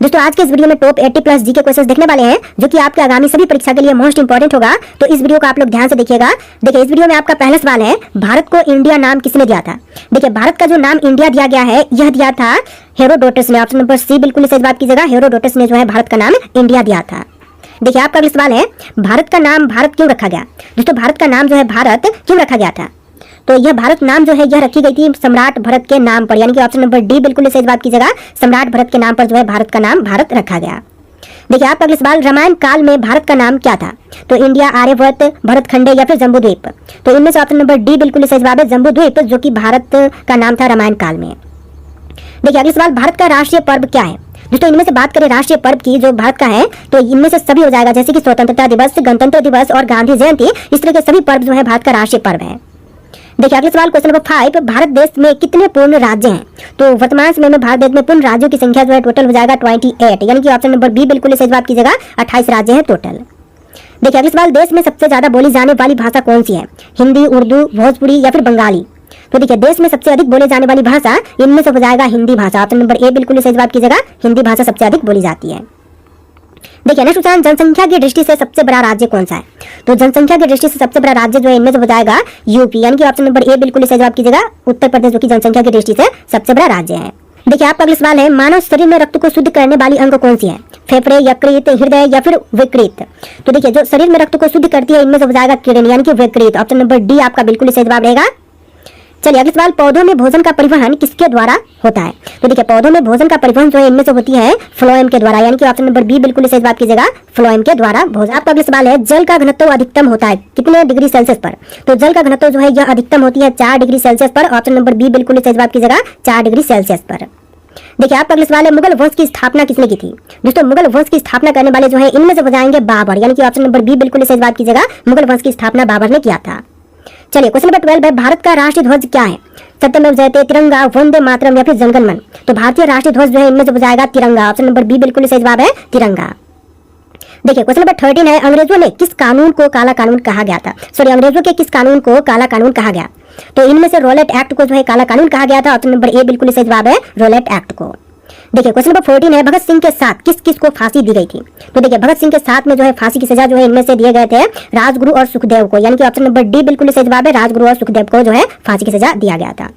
दोस्तों आज के इस वीडियो में टॉप 80 प्लस जी के क्वेश्चंस देखने वाले हैं जो कि आपके आगामी सभी परीक्षा के लिए मोस्ट इंपॉर्टेंट होगा। तो इस वीडियो को आप लोग ध्यान से देखिएगा। देखिए इस वीडियो में आपका पहला सवाल है, भारत को इंडिया नाम किसने दिया था। देखिए भारत का जो नाम इंडिया दिया गया है यह दिया था हेरोडोटस ने। ऑप्शन नंबर सी बिल्कुल सही जवाब कीजिएगा। हेरोडोटस ने जो है भारत का नाम इंडिया दिया था। देखिए आपका अगला सवाल है, भारत का नाम भारत क्यों रखा गया। दोस्तों भारत का नाम जो है भारत क्यों रखा गया था, तो यह भारत नाम जो है यह रखी गई थी सम्राट भरत के नाम पर, यानी कि ऑप्शन नंबर डी बिल्कुल सही जवाब कीजिएगा। सम्राट भरत के नाम पर जो है भारत का नाम भारत रखा गया। देखिए आपका अगला सवाल, रामायण काल में भारत का नाम क्या था। तो इंडिया, आर्यवर्त, भरत खंडे या फिर जम्बूद्वीप। तो इनमें से ऑप्शन नंबर डी बिल्कुल सही जवाब है, जम्बूद्वीप, जो कि भारत का नाम था रामायण काल में। देखिए अगला सवाल, भारत का राष्ट्रीय पर्व क्या है। दोस्तों इनमें से बात करें राष्ट्रीय पर्व की जो भारत का है तो इनमें से सभी हो जाएगा, जैसे कि स्वतंत्रता दिवस, गणतंत्र दिवस और गांधी जयंती। इस तरह के सभी पर्व जो है भारत का राष्ट्रीय पर्व है। देखिए अगला सवाल क्वेश्चन नंबर 5, भारत देश में कितने पूर्ण राज्य हैं। तो वर्तमान समय में भारत देश में पूर्ण राज्यों की संख्या जो है टोटल हो जाएगा 28, यानी कि ऑप्शन नंबर बी बिल्कुल सही जवाब कीजिएगा। 28 राज्य हैं टोटल। देखिए अगला सवाल, देश में सबसे ज्यादा बोली जाने वाली भाषा कौन सी है। हिंदी, उर्दू, भोजपुरी या फिर बंगाली। तो देखिए देश में सबसे अधिक बोले जाने वाली भाषा इनमें से हो जाएगा हिंदी भाषा। ऑप्शन नंबर ए बिल्कुल सही जवाब कीजिएगा। हिंदी भाषा सबसे अधिक बोली जाती है। देखिए नेक्स्ट क्वेश्चन, जनसंख्या की दृष्टि से सबसे बड़ा राज्य कौन सा है। तो जनसंख्या की दृष्टि से सबसे बड़ा राज्य जो है इनमें से हो जाएगा यूपी, यानी कि ऑप्शन नंबर ए बिल्कुल सही जवाब कीजिएगा। उत्तर प्रदेश जो कि जनसंख्या की दृष्टि से सबसे बड़ा राज्य है। देखिए आपका अगला सवाल है, मानव शरीर में रक्त को शुद्ध करने वाली अंग कौन सी है। फेफड़े, यकृत, हृदय या फिर विकृत। तो देखिए जो शरीर में रक्त को शुद्ध करती है इनमें से हो जाएगा किडनी, यानी कि विकृत। ऑप्शन नंबर डी आपका बिल्कुल सही जवाब रहेगा। चलिए अगला सवाल, पौधों में भोजन का परिवहन किसके द्वारा होता है। तो देखिए पौधों में भोजन का परिवहन जो है इनमें से होती है फ्लोएम के द्वारा, यानी कि ऑप्शन नंबर बी बिल्कुल सही जवाब कीजिएगा। फ्लोएम के द्वारा भोजन। आपका अगला सवाल है, जल का घनत्व अधिकतम होता है कितने डिग्री सेल्सियस पर। तो जल का घनत्व जो है यह अधिकतम होती है 4 डिग्री सेल्सियस पर। ऑप्शन नंबर बी बिल्कुल सही जवाब कीजिएगा, 4 डिग्री सेल्सियस पर। देखिए आपका अगला सवाल है, मुगल वंश की स्थापना किसने की थी। दोस्तों मुगल वंश की स्थापना करने वाले जो है इनमें से हो जाएंगे बाबर, यानी कि ऑप्शन नंबर बी बिल्कुल सही जवाब कीजिएगा। मुगल वंश की स्थापना बाबर ने किया था। चलिए क्वेश्चन नंबर 12 है, भारत का राष्ट्रीय ध्वज क्या है। सत्यमेव जयते, तिरंगा, वंदे मातरम या फिर जनगण मन। तो भारतीय राष्ट्रीय ध्वज जो है इनमें से हो जाएगा तिरंगा। ऑप्शन नंबर बी बिल्कुल सही जवाब है, तिरंगा। देखिए क्वेश्चन नंबर 13 है, अंग्रेजों ने किस कानून को काला कानून कहा गया था। सॉरी, अंग्रेजों के किस कानून को काला कानून कहा गया। तो इनमें से रोलेट एक्ट को जो है काला कानून कहा गया था। ऑप्शन नंबर ए बिल्कुल सही जवाब है, रोलेट एक्ट को। देखिए क्वेश्चन नंबर 14 है, भगत सिंह के साथ किस किस को फांसी दी गई थी। तो देखिए भगत सिंह के साथ में जो है फांसी की सजा जो है इनमें से दिए गए थे राजगुरु और सुखदेव को, यानी कि ऑप्शन नंबर डी बिल्कुल सही जवाब है। राजगुरु और सुखदेव को जो है फांसी की सजा दिया गया था।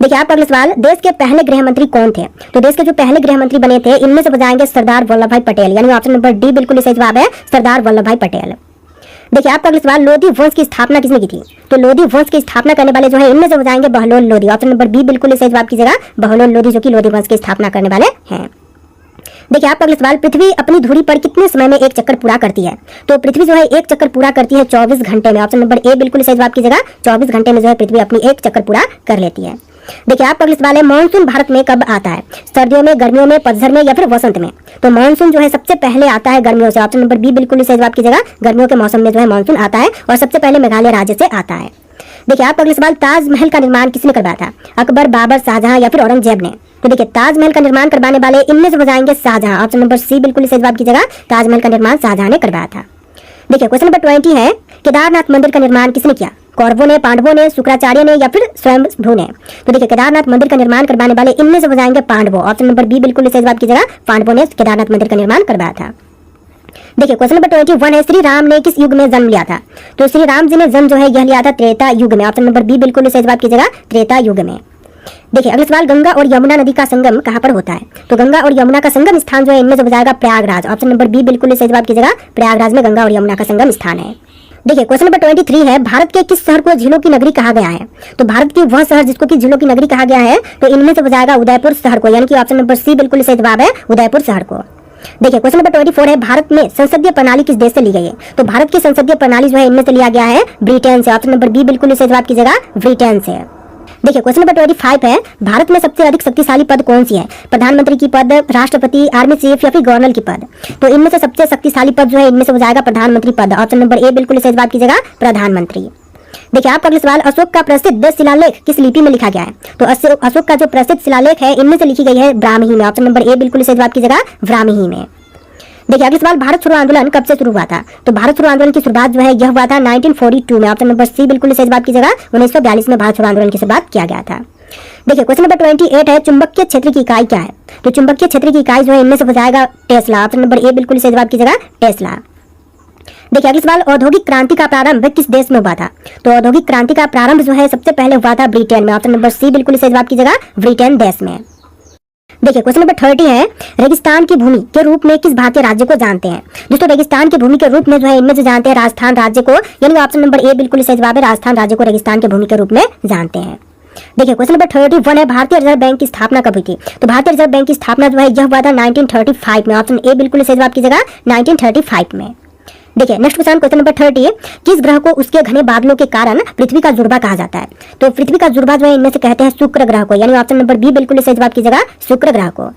देखिए आपका अगला सवाल, देश के पहले गृह मंत्री कौन थे। तो देश के जो पहले गृह मंत्री बने थे इनमें से बजाएंगे सरदार वल्लभ भाई पटेल, यानी ऑप्शन नंबर डी बिल्कुल सही जवाब है, सरदार वल्लभ भाई पटेल। देखिए आपका अगला सवाल, लोधी वंश की स्थापना किसने की थी। तो लोधी वंश की स्थापना करने वाले जो है इनमें से हो जाएंगे Bahlol Lodi. Option number B बिल्कुल सही जवाब कीजिएगा, बहलोल लोधी, जो कि लोधी वंश की स्थापना करने वाले हैं। देखिए आपका अगला सवाल, पृथ्वी अपनी धुरी पर कितने समय में एक चक्कर पूरा करती है। तो पृथ्वी जो है एक चक्कर पूरा करती है 24 घंटे में। ऑप्शन नंबर ए बिल्कुल सही जवाब कीजिएगा, 24 घंटे में जो है पृथ्वी अपनी एक चक्कर पूरा कर लेती है। देखिए आपका अगला सवाल है, मानसून भारत में कब आता है। सर्दियों में, गर्मियों में, पतझड़ में या फिर वसंत में। तो मानसून जो है सबसे पहले आता है गर्मियों से। ऑप्शन नंबर बी बिल्कुल सही जवाब कीजिएगा, गर्मियों के मौसम में जो है मानसून आता है और सबसे पहले मेघालय राज्य से आता है। देखिए आपका अगला सवाल, ताजमहल का निर्माण किसने करवाया था। अकबर, बाबर, शाहजहां या फिर औरंगजेब ने। तो देखिए ताजमहल का निर्माण करवाने वाले इनमें से हो जाएंगे शाहजहां। ऑप्शन नंबर सी बिल्कुल सही जवाब कीजिएगा, ताजमहल का निर्माण शाहजहां ने करवाया था। देखिए क्वेश्चन नंबर 20 है, केदारनाथ मंदिर का निर्माण किसने किया। कौरवों ने, पांडवों ने, शुक्राचार्य ने या फिर स्वयंभू ने। तो देखिए केदारनाथ मंदिर का निर्माण करवाने वाले इनमें से हो जाएंगे पांडवों। ऑप्शन नंबर बी बिल्कुल सही जवाब कीजिएगा, पांडवों ने केदारनाथ मंदिर का निर्माण करवाया था। देखिए क्वेश्चन नंबर 21 है, श्री राम ने किस युग में जन्म लिया था। तो श्री राम जी ने जन्म जो है यह लिया था त्रेता युग में। ऑप्शन नंबर बी बिल्कुल सही जवाब कीजिएगा, त्रेता युग में। देखिए अगला सवाल, गंगा और यमुना नदी का संगम कहां पर होता है। तो गंगा और यमुना का संगम स्थान जो है इनमें से हो जाएगा प्रयागराज। ऑप्शन नंबर बी बिल्कुल सही जवाब कीजिएगा, प्रयागराज में गंगा और यमुना का संगम स्थान है। देखिए क्वेश्चन नंबर 23 है, भारत के किस शहर को झीलों की नगरी कहा गया है। तो भारत की वह शहर जिसको कि झीलों की नगरी कहा गया है तो इनमें से हो जाएगा उदयपुर शहर को, यानी कि ऑप्शन नंबर सी बिल्कुल सही जवाब है, उदयपुर शहर को। देखिए क्वेश्चन नंबर 24 है, भारत में संसदीय प्रणाली किस देश से ली गई है। तो भारत की संसदीय प्रणाली जो है इनमें से लिया गया है ब्रिटेन से। ऑप्शन नंबर बी बिल्कुल सही जवाब कीजिएगा, ब्रिटेन से। देखिए क्वेश्चन नंबर 25 है, भारत में सबसे अधिक शक्तिशाली पद कौन सी है। प्रधानमंत्री की पद, राष्ट्रपति, आर्मी चीफ या फिर गवर्नर की पद। तो इनमें से सबसे शक्तिशाली पद जो है इनमें से हो जाएगा प्रधानमंत्री पद। ऑप्शन नंबर ए बिल्कुल सही जवाब कीजिएगा, प्रधानमंत्री। देखिए आपका अगला सवाल, अशोक का प्रसिद्ध शिलालेख किस लिपि में लिखा गया है। तो अशोक का जो प्रसिद्ध शिलालेख है इनमें से लिखी गई है ब्राह्मी में। ऑप्शन नंबर ए बिल्कुल सही जवाब कीजिएगा, ब्राह्मी में। देखिए अगला सवाल, भारत छोड़ो आंदोलन कब से शुरू हुआ था। तो भारत छोड़ो आंदोलन की शुरुआत जो है यह हुआ था 1942 में। ऑप्शन नंबर सी बिल्कुल सही जवाब कीजिएगा, 1942 में भारत छोड़ो आंदोलन की शुरुआत किया गया था। देखिए क्वेश्चन नंबर 28 है, चुंबकीय क्षेत्र की इकाई क्या है? तो चुंबकीय क्षेत्र की इकाई जो है इनमें से हो जाएगा टेस्ला। ऑप्शन नंबर ए बिल्कुल सही जवाब कीजिएगा, टेस्ला। देखिए अगला सवाल, औद्योगिक क्रांति का प्रारंभ किस देश में हुआ था? तो औद्योगिक क्रांति का प्रारंभ जो है सबसे पहले हुआ था ब्रिटेन में। ऑप्शन नंबर सी बिल्कुल सही जवाब कीजिएगा, ब्रिटेन देश में। देखिए क्वेश्चन नंबर 30 है, रेगिस्तान की भूमि के रूप में किस भारतीय राज्य को जानते हैं? दोस्तों रेगिस्तान की भूमि के रूप में जो है इनमें से जानते हैं राजस्थान राज्य को, यानी ऑप्शन नंबर ए बिल्कुल सही जवाब है, राजस्थान राज्य को रेगिस्तान की भूमि के रूप में जानते हैं। देखिए क्वेश्चन नंबर 31 है, भारतीय रिजर्व बैंक की स्थापना कब हुई थी? तो भारतीय रिजर्व बैंक की स्थापना जो है यह हुआ था 1935 में। ऑप्शन ए बिल्कुल सही जवाब कीजिएगा, 1935 में। देखिए नेक्स्ट क्वेश्चन नंबर 30, किस ग्रह को उसके घने बादलों के कारण पृथ्वी का जुड़वा कहा जाता है? तो पृथ्वी का जुड़वा जो है इनमें से कहते हैं शुक्र ग्रह को, यानी ऑप्शन नंबर बी बिल्कुल सही जवाब कीजिएगा, शुक्र ग्रह को।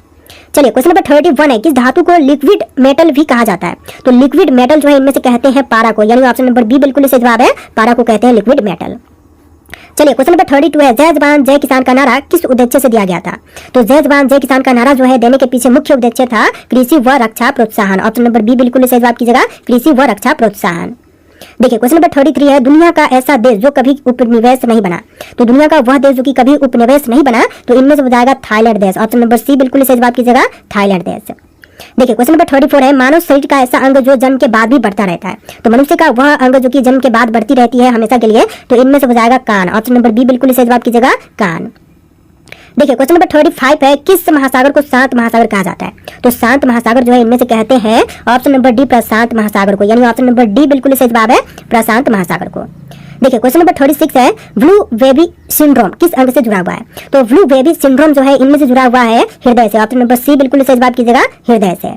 चलिए क्वेश्चन नंबर 31 है, किस धातु को लिक्विड मेटल भी कहा जाता है? तो लिक्विड मेटल जो है इनमें से कहते हैं पारा को, यानी ऑप्शन नंबर बी बिल्कुल सही जवाब है, पारा को कहते हैं लिक्विड मेटल। चलिए क्वेश्चन नंबर 32 है, जय जवान जय किसान का नारा किस उद्देश्य से दिया गया था? तो जय जवान जय किसान का नारा जो है देने के पीछे मुख्य उद्देश्य था कृषि व रक्षा प्रोत्साहन। ऑप्शन नंबर बी बिल्कुल सही जवाब कीजिएगा, कृषि व रक्षा प्रोत्साहन। देखिए क्वेश्चन नंबर 33 है, दुनिया का ऐसा देश जो कभी उपनिवेश नहीं बना? तो दुनिया का वह देश जो कि कभी उपनिवेश नहीं बना, तो इनमें से हो जाएगा थाईलैंड देश। ऑप्शन नंबर सी बिल्कुल सही जवाब कीजिएगा, थाईलैंड देश। देखिए क्वेश्चन नंबर 34 है, मानव शरीर का ऐसा अंग जो जन्म के बाद भी बढ़ता रहता है? तो मनुष्य का वह अंग जो कि जन्म के बाद बढ़ती रहती है हमेशा के लिए, तो इनमें से हो जाएगा कान। ऑप्शन नंबर बी बिल्कुल सही जवाब कीजिएगा, कान। देखिए क्वेश्चन नंबर 35 है, किस महासागर को शांत महासागर कहा जाता है? तो शांत महासागर जो है इनमें से कहते हैं ऑप्शन नंबर डी प्रशांत महासागर को, यानी ऑप्शन नंबर डी बिल्कुल सही जवाब है, प्रशांत महासागर को। देखिए क्वेश्चन नंबर 36 है, ब्लू बेबी सिंड्रोम किस अंग से जुड़ा हुआ है? तो ब्लू बेबी सिंड्रोम जो है इनमें से जुड़ा हुआ है हृदय से। ऑप्शन नंबर सी बिल्कुल सही जवाब कीजिएगा, हृदय से।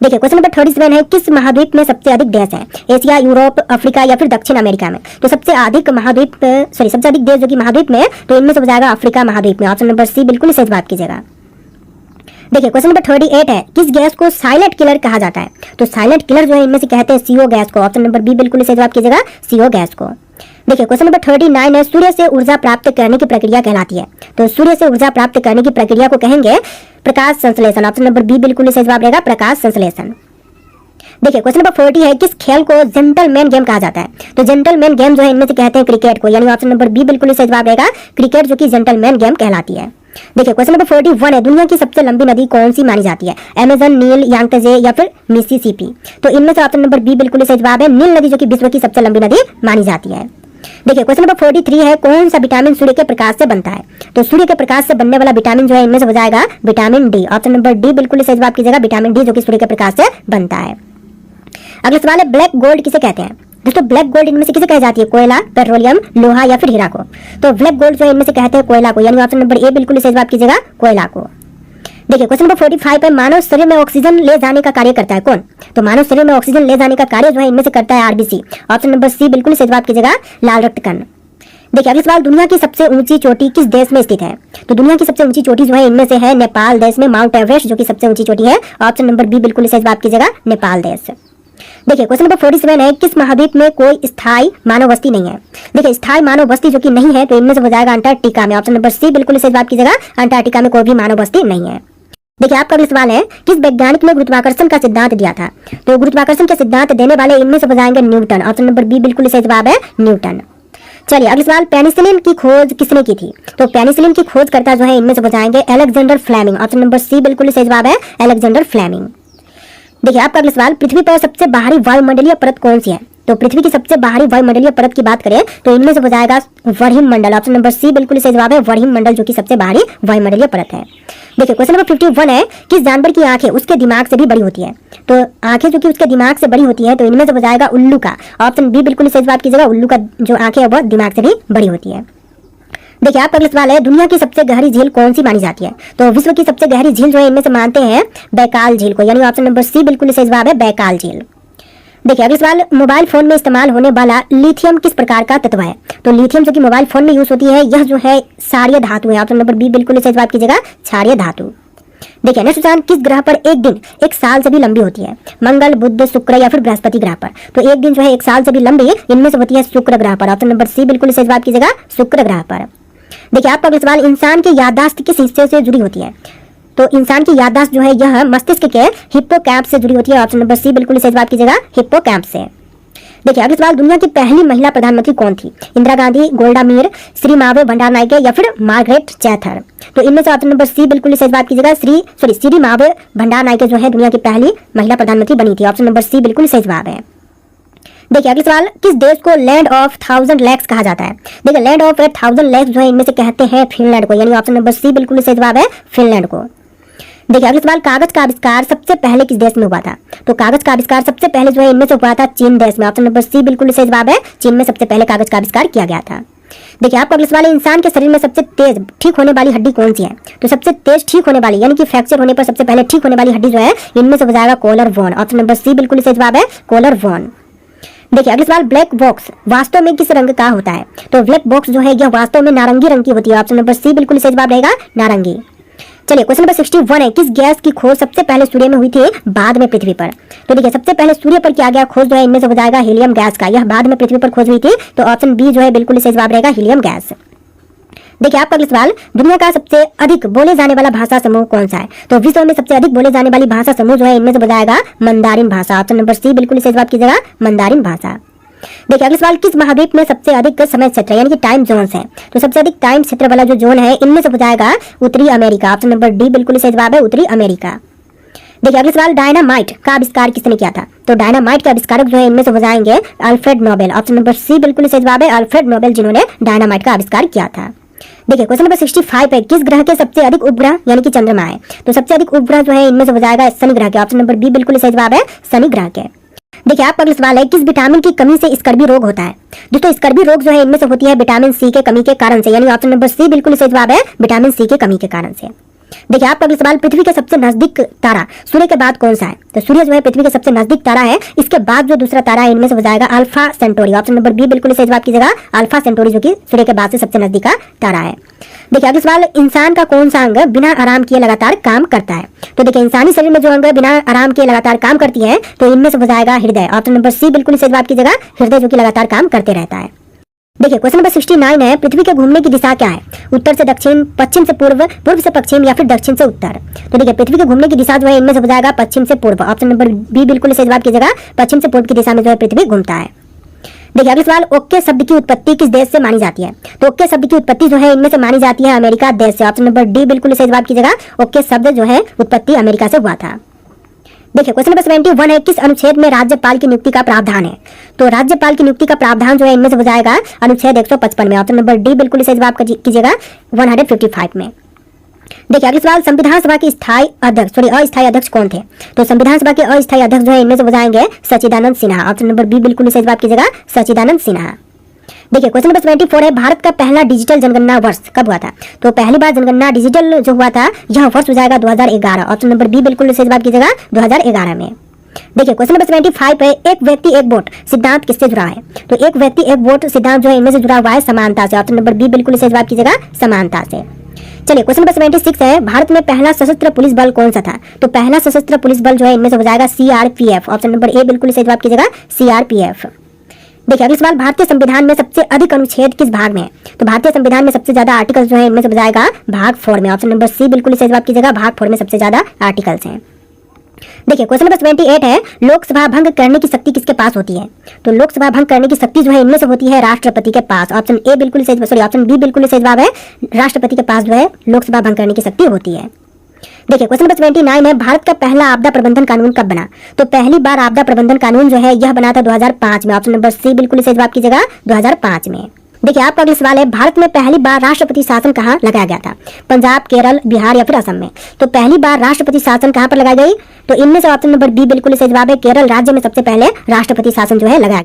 देखिए क्वेश्चन नंबर 37 है, किस महाद्वीप में सबसे अधिक देश है? एशिया, यूरोप, अफ्रीका या फिर दक्षिण अमेरिका में? तो सबसे अधिक देश जो कि महाद्वीप में, तो इनमें से हो जाएगा अफ्रीका महाद्वीप में। ऑप्शन नंबर सी बिल्कुल सही जवाब कीजिएगा। देखिए क्वेश्चन नंबर 38 है, किस गैस को साइलेंट किलर कहा जाता है? तो साइलेंट किलर जो है इनमें से कहते हैं CO गैस को। ऑप्शन नंबर बी बिल्कुल सही जवाब कीजिएगा, CO गैस को। देखिए क्वेश्चन नंबर 39 है, सूर्य से ऊर्जा प्राप्त करने की प्रक्रिया कहलाती है? तो सूर्य से ऊर्जा प्राप्त करने की प्रक्रिया को कहेंगे प्रकाश संश्लेषण। ऑप्शन नंबर बी बिल्कुल सही जवाब रहेगा, प्रकाश संश्लेषण। देखिए क्वेश्चन नंबर 40 है, किस खेल को जेंटलमैन गेम कहा जाता है? तो जेंटलमैन गेम जो है इनमें से कहते हैं क्रिकेट को, यानी ऑप्शन नंबर बी बिल्कुल सही जवाब रहेगा, क्रिकेट जो कि जेंटलमैन गेम कहलाती है। देखिए क्वेश्चन नंबर 41 है, दुनिया की सबसे लंबी नदी कौन सी मानी जाती है? अमेजन, नील, यांगत्जे या फिर मिसिसिपी? तो इनमें से ऑप्शन नंबर बी बिल्कुल सही जवाब है, नील नदी जो कि विश्व की सबसे लंबी नदी मानी जाती है। देखिए क्वेश्चन नंबर 43 है, कौन सा विटामिन सूर्य के प्रकाश से बनता है? तो सूर्य के प्रकाश से बनने वाला विटामिन जो है इनमें से हो जाएगा vitamin D. Option number D बिल्कुल सही जवाब कीजिएगा, विटामिन डी जो कि सूर्य के प्रकाश से बनता है। अगला सवाल है, ब्लैक गोल्ड किसे कहते हैं? दोस्तों ब्लैक गोल्ड इनमें से किसे कही जाती है? कोयला, पेट्रोलियम, लोहा या फिर हीरा को? तो ब्लैक गोल्ड जो है इनमें से कहते हैं कोयला को, यानी ऑप्शन नंबर ए बिल्कुल सही जवाब कीजिएगा, कोयला को। देखिए क्वेश्चन नंबर 45 है, मानव शरीर में ऑक्सीजन ले जाने का कार्य करता है कौन? तो मानव शरीर में ऑक्सीजन ले जाने का कार्य जो है इनमें से करता है RBC। ऑप्शन नंबर सी बिल्कुल सही जवाब कीजिएगा, लाल रक्त कण। देखिए अगला सवाल, दुनिया की सबसे ऊंची चोटी किस देश में स्थित है? तो दुनिया की सबसे ऊंची चोटी जो है इनमें से है नेपाल देश में, माउंट एवरेस्ट जो कि सबसे ऊंची चोटी है। ऑप्शन नंबर बी बिल्कुल सही जवाब कीजिएगा, नेपाल देश। देखिए क्वेश्चन नंबर 47 है, किस महाद्वीप में कोई स्थायी मानव बस्ती नहीं है? देखिए स्थायी मानव बस्ती जो कि नहीं है, तो इनमें से हो जाएगा अंटार्कटिका में। ऑप्शन नंबर सी बिल्कुल सही जवाब कीजिएगा, अंटार्कटिका में कोई भी मानव बस्ती नहीं है। देखिए आपका अगला सवाल है, किस वैज्ञानिक ने गुरुत्वाकर्षण का सिद्धांत दिया था? तो गुरुत्वाकर्षण के सिद्धांत देने वाले इनमें से हो जाएंगे न्यूटन। ऑप्शन नंबर बी बिल्कुल सही जवाब है, न्यूटन। चलिए अगला सवाल, पेनिसिलिन की खोज किसने की थी? तो पेनिसिलिन की खोज करता जो है इनमें से हो जाएंगे Alexander Fleming. Option number C बिल्कुल सही जवाब है, अलेक्जेंडर फ्लेमिंग। देखिए आपका अगला सवाल, पृथ्वी पर सबसे बाहरी वायुमंडलीय परत कौन सी है? तो पृथ्वी की सबसे बाहरी वायुमंडलीय परत की बात करें तो इनमें से हो जाएगा वर्हिम मंडल। ऑप्शन नंबर सी बिल्कुल सही जवाब है, वर्हिम मंडल जो कि सबसे बाहरी वायुमंडलीय परत है। देखिए क्वेश्चन नंबर 51 है, किस जानवर की आंखें उसके दिमाग से भी बड़ी होती है? तो आंखें जो कि उसके दिमाग से बड़ी होती है, तो इनमें से हो जाएगा उल्लू का। ऑप्शन बी बिल्कुल सही जवाब कीजिएगा, उल्लू का जो आंखें है वो दिमाग से भी बड़ी होती है। देखिए आपका अगला सवाल है, दुनिया की सबसे गहरी झील कौन सी मानी जाती है? तो विश्व की सबसे गहरी झील जो है इनमें से मानते हैं बैकाल झील को, यानी ऑप्शन नंबर सी बिल्कुल सही जवाब है, बैकाल झील। देखिए अगला सवाल, मोबाइल फोन में इस्तेमाल होने वाला लिथियम किस प्रकार का तत्व है? तो लिथियम जो कि मोबाइल फोन में यूज होती है, यह जो है क्षारीय धातु है। ऑप्शन नंबर बी बिल्कुल सही जवाब कीजिएगा, क्षारीय धातु। देखिए नेक्स्ट क्वेश्चन, किस ग्रह पर एक दिन एक साल से भी लंबी होती है? मंगल, बुध, शुक्र या फिर बृहस्पति ग्रह पर? तो एक दिन जो है एक साल से भी लंबी इनमें से होती है शुक्र ग्रह पर। ऑप्शन नंबर सी बिल्कुल सही जवाब कीजिएगा, शुक्र ग्रह पर। देखिए आपका अगला सवाल, इंसान की याददाश्त किस हिस्से से जुड़ी होती है? तो इंसान की याददाश्त जो है यह मस्तिष्क के हिप्पोकैम्प से जुड़ी होती है। ऑप्शन नंबर सी बिल्कुल सही जवाब कीजिएगा, हिप्पोकैम्प से। देखिए अगला सवाल, दुनिया की पहली महिला प्रधानमंत्री कौन थी? इंदिरा गांधी, गोल्डा मीर, श्रीमावे भंडारनायके या फिर मार्गरेट चैथर? तो इनमें से ऑप्शन नंबर सी बिल्कुल सही जवाब कीजिएगा। श्रीमावे भंडारनायके जो है दुनिया की पहली महिला प्रधानमंत्री बनी थी। ऑप्शन नंबर सी बिल्कुल सही जवाब है। देखिए अगला सवाल, किस देश को लैंड ऑफ 1000 लेक्स कहा जाता है? देखिए लैंड ऑफ 1000 लेक्स जो है इनमें से कहते हैं फिनलैंड को, यानी ऑप्शन नंबर सी बिल्कुल सही जवाब है, फिनलैंड को। देखिए अगला सवाल, कागज का आविष्कार सबसे पहले किस देश में हुआ था? तो कागज का आविष्कार सबसे पहले जो है इनमें से हुआ था चीन देश में। ऑप्शन नंबर सी बिल्कुल सही जवाब है, चीन में सबसे पहले कागज का आविष्कार किया गया था। देखिए आपका अगला सवाल है, इंसान के शरीर में सबसे तेज ठीक होने वाली हड्डी कौन सी है? तो सबसे तेज ठीक होने वाली यानी कि फ्रैक्चर होने पर सबसे पहले ठीक होने वाली हड्डी जो है इनमें से हो जाएगा collar bone. Option number C बिल्कुल सही जवाब है, कॉलर बोन। देखिए अगला सवाल, ब्लैक बॉक्स वास्तव में किस रंग का होता है? तो ब्लैक बॉक्स जो है यह वास्तव में नारंगी रंग की होती है। ऑप्शन नंबर सी बिल्कुल सही जवाब रहेगा, नारंगी। चलिए क्वेश्चन नंबर 61 है, किस गैस की खोज सबसे पहले सूर्य में हुई थी, बाद में पृथ्वी पर? तो देखिए सबसे पहले सूर्य पर किया गया खोज जो है इनमें से हो जाएगा हीलियम गैस का, यह बाद में पृथ्वी पर खोज हुई थी। तो ऑप्शन बी जो है बिल्कुल सही जवाब रहेगा, हीलियम गैस। देखिए आपका अगला सवाल, दुनिया का सबसे अधिक बोले जाने वाला भाषा समूह कौन सा है? तो विश्व में सबसे अधिक बोले जाने वाली भाषा समूह जो है इनमें से हो जाएगा मंदारिन भाषा। ऑप्शन नंबर सी बिल्कुल सही जवाब कीजिएगा, मंदारिन भाषा। देखिए अगला सवाल, किस महाद्वीप में सबसे अधिक समय क्षेत्र यानी कि टाइम जोन्स है? तो सबसे अधिक टाइम क्षेत्र वाला जो जोन है इनमें से हो जाएगा उत्तरी अमेरिका। ऑप्शन नंबर डी बिल्कुल सही जवाब है, उत्तरी अमेरिका। देखिए अगला सवाल, डायनामाइट का आविष्कार किसने किया था? तो डायनामाइट के आविष्कारक जो है इनमें से हो जाएंगे Alfred Nobel. Option number C बिल्कुल सही जवाब है, अल्फ्रेड नोबेल जिन्होंने डायनामाइट का आविष्कार किया था। देखिए क्वेश्चन नंबर 65 है, किस ग्रह के सबसे अधिक उपग्रह यानी कि चंद्रमा है? तो सबसे अधिक उपग्रह जो है इनमें से हो जाएगा शनि ग्रह के। ऑप्शन नंबर बी बिल्कुल सही जवाब है, शनि ग्रह के। देखिए आपका अगला सवाल है, किस विटामिन की कमी से स्कर्वी रोग होता है? दोस्तों स्कर्वी रोग जो है इनमें से होती है विटामिन सी के कमी के कारण से, यानी ऑप्शन नंबर सी बिल्कुल सही जवाब है, विटामिन सी के कमी के कारण से। देखिए आपका अगला सवाल, पृथ्वी के सबसे नजदीक तारा सूर्य के बाद कौन सा है? तो सूर्य जो है पृथ्वी के सबसे नजदीक तारा है, इसके बाद जो दूसरा तारा है इनमें से हो जाएगा Alpha Centauri. Option number B बिल्कुल सही जवाब कीजिएगा, अल्फा सेंटोरी जो कि सूर्य के बाद से सबसे नजदीक का तारा है। देखिए अगला सवाल, इंसान का कौन सा अंग बिना आराम किए लगातार काम करता है? तो देखिए इंसानी शरीर में जो अंग बिना आराम किए लगातार काम करती है तो इनमें से हो जाएगा हृदय। ऑप्शन नंबर सी बिल्कुल सही जवाब कीजिएगा, हृदय जो कि लगातार काम करते रहता है। देखिए क्वेश्चन नंबर 69 है, पृथ्वी के घूमने की दिशा क्या है? उत्तर से दक्षिण, पश्चिम से पूर्व, पूर्व से पश्चिम या फिर दक्षिण से उत्तर? तो देखिए पृथ्वी के घूमने की दिशा जो है इनमें से हो जाएगा पश्चिम से पूर्व। ऑप्शन नंबर बी बिल्कुल सही जवाब कीजिएगा, पश्चिम से पूर्व की दिशा में जो है पृथ्वी घूमता है। देखिए अगला सवाल, ओके शब्द की उत्पत्ति किस देश से मानी जाती है? तो ओके शब्द की उत्पत्ति जो है इनमें से मानी जाती है अमेरिका देश से। ऑप्शन नंबर डी बिल्कुल सही जवाब कीजिएगा, ओके शब्द जो है उत्पत्ति अमेरिका से हुआ था। देखिए क्वेश्चन नंबर 71 है, किस अनुच्छेद में राज्यपाल की नियुक्ति का प्रावधान है? तो राज्यपाल की नियुक्ति का प्रावधान जो है इनमें से हो जाएगा अनुच्छेद 155 में। ऑप्शन नंबर डी बिल्कुल सही जवाब कीजिएगा, 155 में। देखिए अगला सवाल, संविधान सभा के अस्थायी अध्यक्ष कौन थे? तो संविधान सभा के अस्थायी अध्यक्ष जो है इनमें से हो जाएंगे सच्चिदानंद सिन्हा। ऑप्शन नंबर बी बिल्कुल सही जवाब कीजिएगा, सच्चिदानंद सिन्हा। देखिए क्वेश्चन नंबर 74 है, भारत का पहला डिजिटल जनगणना वर्ष कब हुआ था? तो पहली बार जनगणना डिजिटल जो हुआ था यह वर्ष हो जाएगा 2011। ऑप्शन नंबर बी बिल्कुल सही जवाब कीजिएगा, 2011 में। देखिए क्वेश्चन नंबर 75 है, एक व्यक्ति एक वोट सिद्धांत किससे जुड़ा है? तो एक व्यक्ति एक वोट सिद्धांत जो है इनमें से जुड़ा हुआ है समानता से। ऑप्शन नंबर बी बिल्कुल सही जवाब कीजिएगा, समानता से। चलिए क्वेश्चन नंबर 76 है, भारत में पहला सशस्त्र पुलिस बल कौन सा था? तो पहला सशस्त्र पुलिस बल जो है इनमें से हो जाएगा सीआरपीएफ। ऑप्शन नंबर ए बिल्कुल सही जवाब कीजिएगा, सीआरपीएफ। देखिए अगला सवाल, भारतीय संविधान में सबसे अधिक अनुच्छेद किस भाग में है? तो भारतीय संविधान में सबसे ज्यादा आर्टिकल्स जो है इनमें से हो जाएगा भाग 4 में। ऑप्शन नंबर सी बिल्कुल सही जवाब कीजिएगा, भाग 4 में सबसे ज्यादा आर्टिकल्स हैं। देखिए क्वेश्चन नंबर 78 है, लोकसभा भंग करने की शक्ति किसके पास होती है? तो लोकसभा भंग करने की शक्ति जो है इनमें से होती है राष्ट्रपति के पास। ऑप्शन ए बिल्कुल सही, ऑप्शन बी बिल्कुल सही जवाब है, राष्ट्रपति के पास जो है लोकसभा भंग करने की शक्ति होती है। देखिए क्वेश्चन नंबर 79 है, भारत का पहला आपदा प्रबंधन कानून कब बना? तो पहली बार आपदा प्रबंधन कानून जो है यह बना था 2005 में। ऑप्शन नंबर सी बिल्कुल सही जवाब कीजिएगा, 2005 में। देखिए आपका अगला सवाल है, भारत में पहली बार राष्ट्रपति शासन कहाँ लगाया गया था? पंजाब, केरल, बिहार या फिर असम में? तो पहली बार राष्ट्रपति शासन कहाँ पर लगाई गई? तो इनमें से ऑप्शन नंबर बी बिल्कुल सही जवाब है, केरल राज्य में सबसे पहले राष्ट्रपति शासन जो है लगाया गया।